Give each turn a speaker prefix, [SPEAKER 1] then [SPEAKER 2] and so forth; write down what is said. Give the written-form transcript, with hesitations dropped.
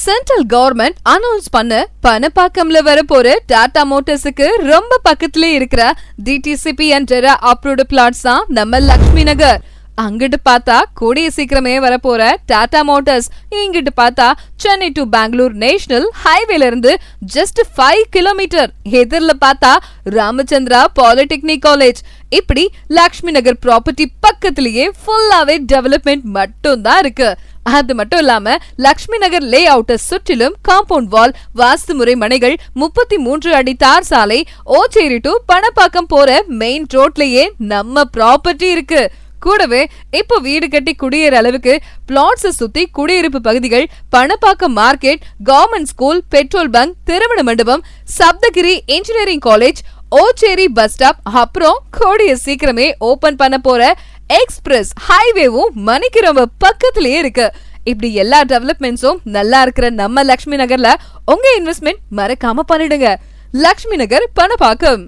[SPEAKER 1] Central government announce பண்ண பணப்பாக்கம்ல வரப்போற டாடா மோட்டார்ஸுக்கு ரொம்ப பக்கத்திலே இருக்கிற DTCP and RERA approved plots தான் நம்ம லக்ஷ்மி நகர். அங்கிட்டு பார்த்தா கூடிய சீக்கிரமே வரப்போற டாடா மோட்டார்ஸ், இங்கிட்டு பார்த்தா சென்னை டு பெங்களூர் நேஷனல் ஹைவேல இருந்து ஜஸ்ட் 5 கிலோமீட்டர் எதிரில பார்த்தா ராமச்சந்திரா பாலிடெக்னிக் காலேஜ். இப்படி லக்ஷ்மி நகர் ப்ராப்பர்ட்டி பக்கத்திலேயே ஃபுல்லாவே டெவலப்மெண்ட் மட்டும் தான் இருக்கு. அது மட்டும் இல்லாம லக்ஷ்மி நகர் லே அவுட்டை சுற்றிலும் காம்பவுண்ட் வால், வாஸ்து முறை மனைகள், 33 அடி தார் சாலை, ஓச்சேரி டு பணப்பாக்கம் போற மெயின் ரோட்லயே நம்ம ப்ராப்பர்ட்டி இருக்கு. கூடவே இப்போ வீடு கட்டி குடியேற அளவுக்கு பிளாட்ஸ் சுத்தி குடியிருப்பு பகுதிகள், Panappakkam market, government school, petrol bunk, திருமண மண்டபம், Sapthagiri engineering college, Ochery bus stop, அப்புறம் கூடிய சீக்கிரமே ஓபன் பண்ண போற எக்ஸ்பிரஸ் ஹைவேவும் மணிக்கு ரொம்ப பக்கத்திலேயே இருக்கு. இப்படி எல்லா டெவலப்மெண்ட்ஸும் நல்லா இருக்கிற நம்ம லக்ஷ்மி நகர்ல உங்க இன்வெஸ்ட்மெண்ட் மறக்காம பண்ணிடுங்க. லக்ஷ்மி நகர், பணப்பாக்கம்.